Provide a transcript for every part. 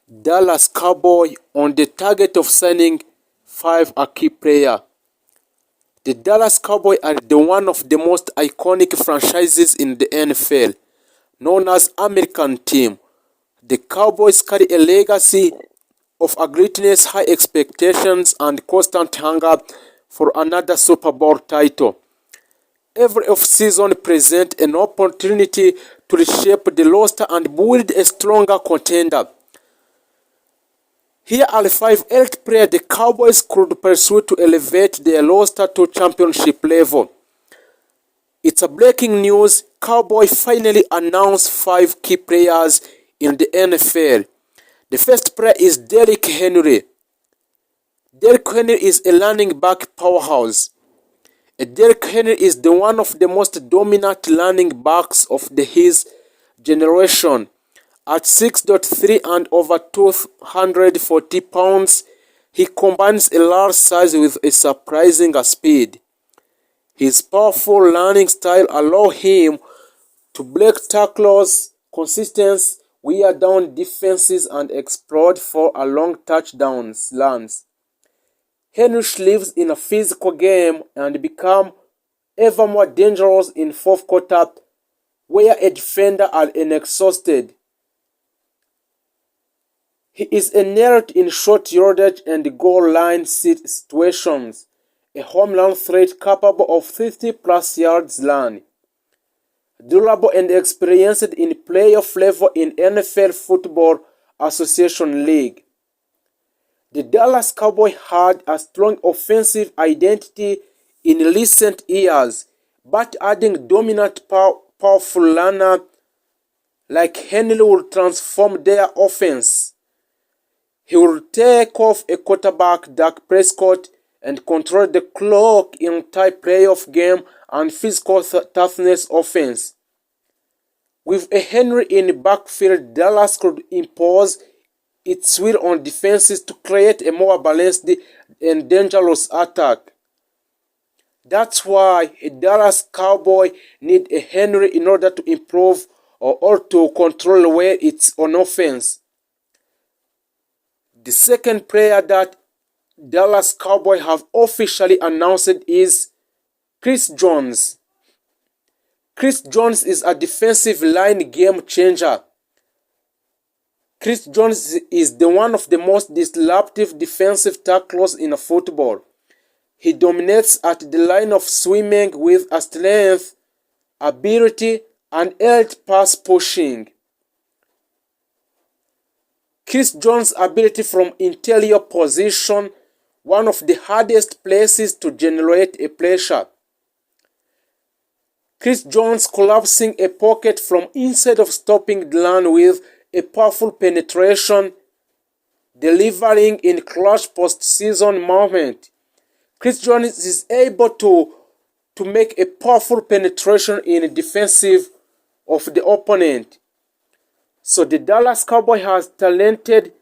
Dallas Cowboys on the target of signing 5 a key player. The Dallas Cowboys are one of the most iconic franchises in the NFL, known as American Team. The Cowboys carry a legacy of greatness, high expectations, and constant hunger for another Super Bowl title. Every offseason presents an opportunity to reshape the roster and build a stronger contender. Here are 5 elite players the Cowboys could pursue to elevate their roster to championship level. It's a breaking news. Cowboys finally announced 5 key players in the NFL. The first player is Derrick Henry. Derrick Henry is a running back powerhouse. Derrick Henry is one of the most dominant running backs of his generation. At 6'3" and over 240 pounds, he combines a large size with a surprising speed. His powerful running style allows him to break tackles, consistently wear down defenses, and explode for a long touchdown runs. Henry lives in a physical game and becomes ever more dangerous in fourth quarter, where a defender are exhausted. He is a nailed in short yardage and goal line situations, a home run threat capable of 50-plus yards run. Durable and experienced in playoff level in NFL Football Association League. The Dallas Cowboys had a strong offensive identity in recent years, but adding dominant powerful runner like Henry will transform their offense. He will take off a quarterback, Dak Prescott, and control the clock in tight playoff game and physical toughness offense. With a Henry in backfield, Dallas could impose its will on defenses to create a more balanced and dangerous attack. That's why a Dallas Cowboy need a Henry in order to improve or to control where it's on offense. The second player that Dallas Cowboys have officially announced is Chris Jones. Chris Jones is a defensive line game changer. Chris Jones is one of the most disruptive defensive tackles in football. He dominates at the line of swimming with a strength, ability, and elite pass pushing. Chris Jones' ability from interior position, one of the hardest places to generate a pressure. Chris Jones collapsing a pocket from inside of stopping the run with a powerful penetration, delivering in clutch postseason moment. Chris Jones is able to make a powerful penetration in defensive of the opponent. So the Dallas Cowboys has talented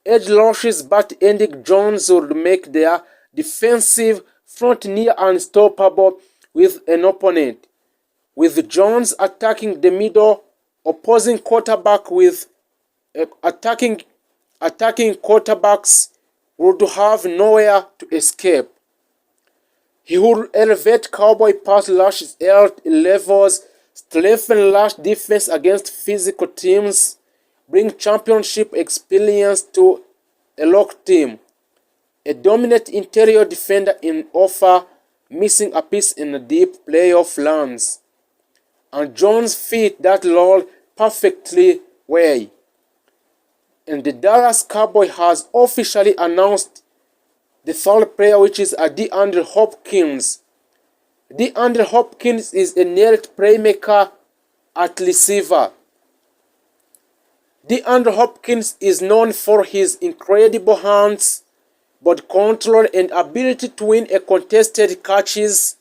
edge rushes, but ending Jones would make their defensive front near unstoppable with an opponent. With Jones attacking the middle, opposing quarterback with attacking quarterbacks would have nowhere to escape. He would elevate Cowboy pass rush levels, strengthen rush defense against physical teams, bring championship experience to a locked team. A dominant interior defender in offer, missing a piece in a deep playoff runs. And Jones fit that role perfectly well. And the Dallas Cowboys has officially announced the third player, which is DeAndre Hopkins. DeAndre Hopkins is a nailed playmaker at receiver. DeAndre Hopkins is known for his incredible hands, body control, and ability to win a contested catches.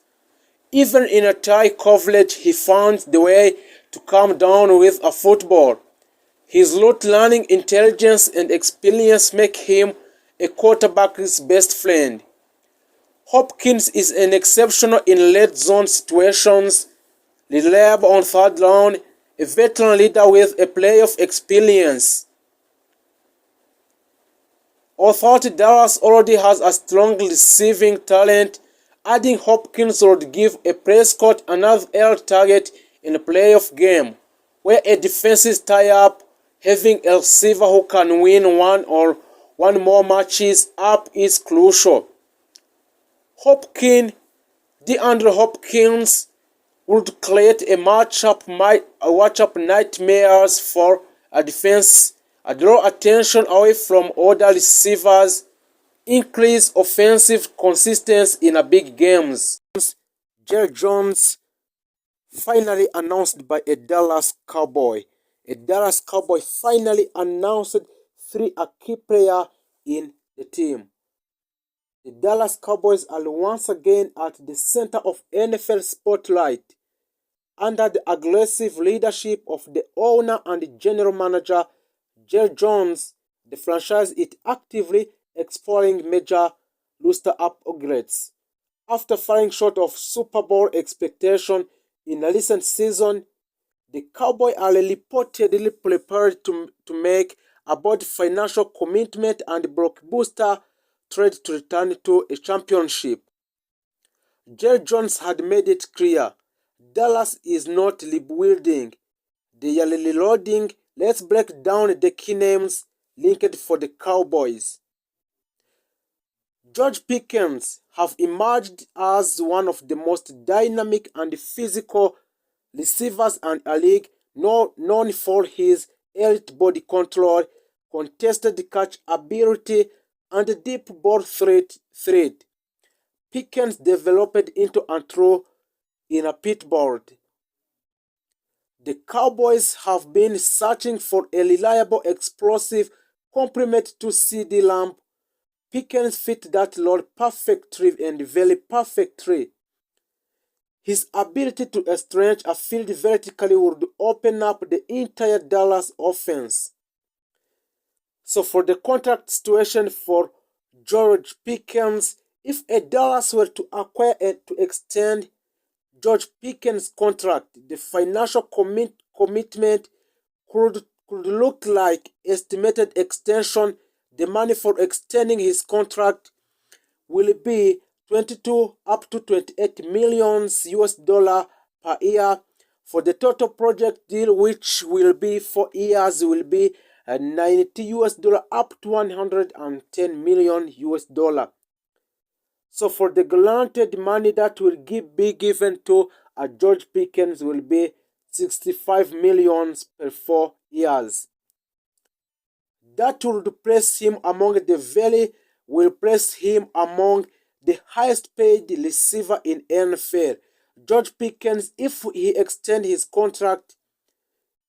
Even in a tight coverage, he finds the way to come down with a football. His route running intelligence and experience make him a quarterback's best friend. Hopkins is an exceptional in red zone situations, reliable on third down, a veteran leader with a playoff experience. Although Dallas already has a strong receiving talent, adding Hopkins would give Prescott another air target in a playoff game, where a defense is tie-up. Having a receiver who can win one more matches up is crucial. DeAndre Hopkins would create a matchup nightmares for a defense, draw attention away from other receivers, increase offensive consistency in a big games. Jerry Jones finally announced by a Dallas Cowboy. A Dallas Cowboy finally announced a key player in the team. The Dallas Cowboys are once again at the center of NFL spotlight. Under the aggressive leadership of the owner and general manager, Jerry Jones, the franchise is actively exploring major roster upgrades. After falling short of Super Bowl expectations in a recent season, the Cowboys are reportedly prepared to make a bold financial commitment and blockbuster trade to return to a championship. Jerry Jones had made it clear Dallas is not rebuilding, they are reloading. Let's break down the key names linked for the Cowboys. George Pickens have emerged as one of the most dynamic and physical receivers in a league, known for his elite body control, contested catch ability, and deep ball threat. Pickens developed into a true in a pitbull. The Cowboys have been searching for a reliable, explosive complement to CD Lamb. Pickens fit that role perfectly and very perfectly. His ability to stretch a field vertically would open up the entire Dallas offense. So for the contract situation for George Pickens, if a Dallas were to acquire and to extend George Pickens' contract, the financial commitment could look like estimated extension. The money for extending his contract will be 22 up to 28 millions US dollar per year. For the total project deal, which will be 4 years, will be 90 US dollar up to 110 million US dollar. So for the granted money that will be given to George Pickens will be 65 millions per 4 years. That will place him among the highest paid receiver in NFL. George Pickens, if he extends his contract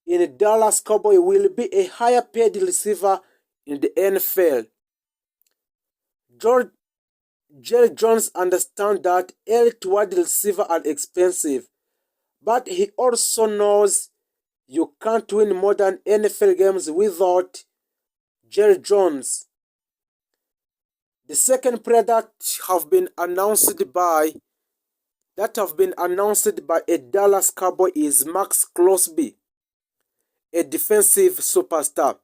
in Dallas Cowboys, will be a higher paid receiver in the NFL. Jerry Jones understands that elite wide receivers are expensive, but he also knows you can't win modern NFL games without Jerry Jones. The second player that have been announced by a Dallas Cowboy is Maxx Crosby, a defensive superstar.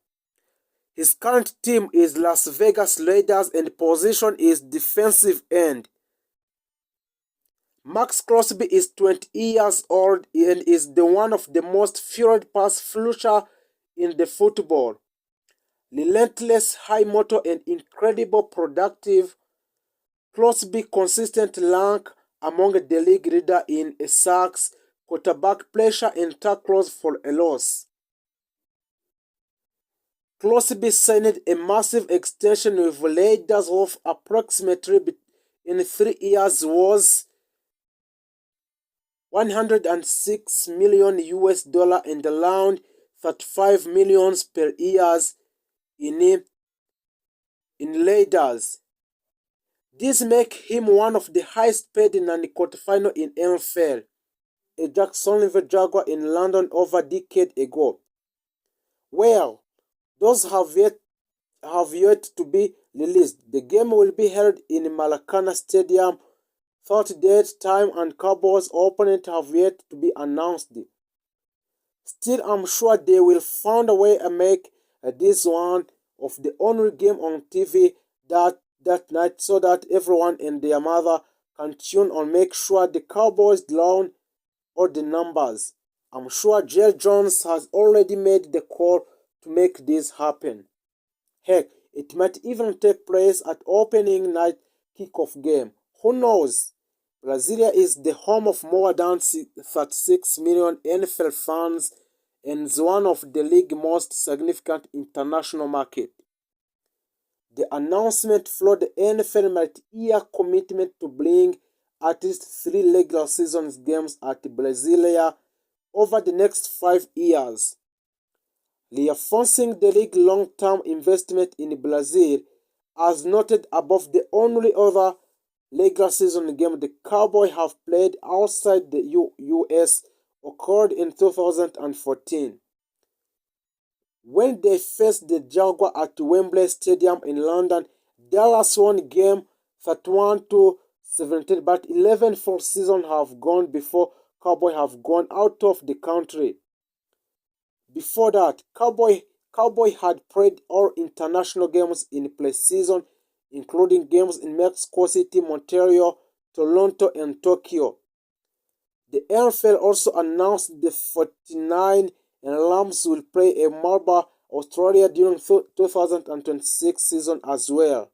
His current team is Las Vegas Raiders and position is defensive end. Maxx Crosby is 20 years old and is the one of the most feared pass rusher in the football. Relentless, high motor, and incredible productive. Crosby consistent rank among the league leader in sacks, quarterback pressure, and tackles for a loss. Crosby signed a massive extension with Raiders of approximately in 3 years was 106 million US dollar and around 35 millions per year in Raiders. This makes him one of the highest paid non-quarterfinal in NFL, a Jacksonville Jaguar in London over a decade ago. Well, those have yet to be released. The game will be held in Maracana Stadium. Thought date, time, and Cowboys opponent have yet to be announced. Still, I'm sure they will find a way to make this one of the only game on TV that night so that everyone and their mother can tune on, make sure the Cowboys learn all the numbers. I'm sure Jerry Jones has already made the call to make this happen. Heck, it might even take place at opening night kickoff game. Who knows? Brasilia is the home of more than 36 million NFL fans and is one of the league's most significant international market. The announcement followed the NFL multi-year commitment to bring at least 3 regular season games at Brasilia over the next 5 years, reinforcing the league's long-term investment in Brazil. As noted above, the only other regular season game the Cowboys have played outside the US occurred in 2014 when they faced the Jaguars at Wembley Stadium in London. Dallas won game 31-17, but 11 full seasons have gone before Cowboys have gone out of the country. Before that, Cowboy had played all international games in preseason, including games in Mexico City, Montreal, Toronto, and Tokyo. The NFL also announced the 49 and Rams will play a Melbourne, Australia during 2026 season as well.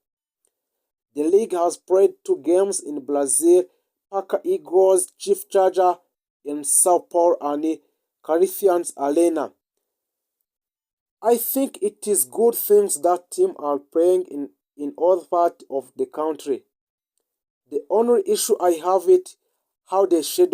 The league has played 2 games in Brazil, Paca Eagles, Chief Charger in Sao Paulo and Corinthians Arena. I think it is good things that teams are playing in other parts of the country. The only issue I have is how they schedule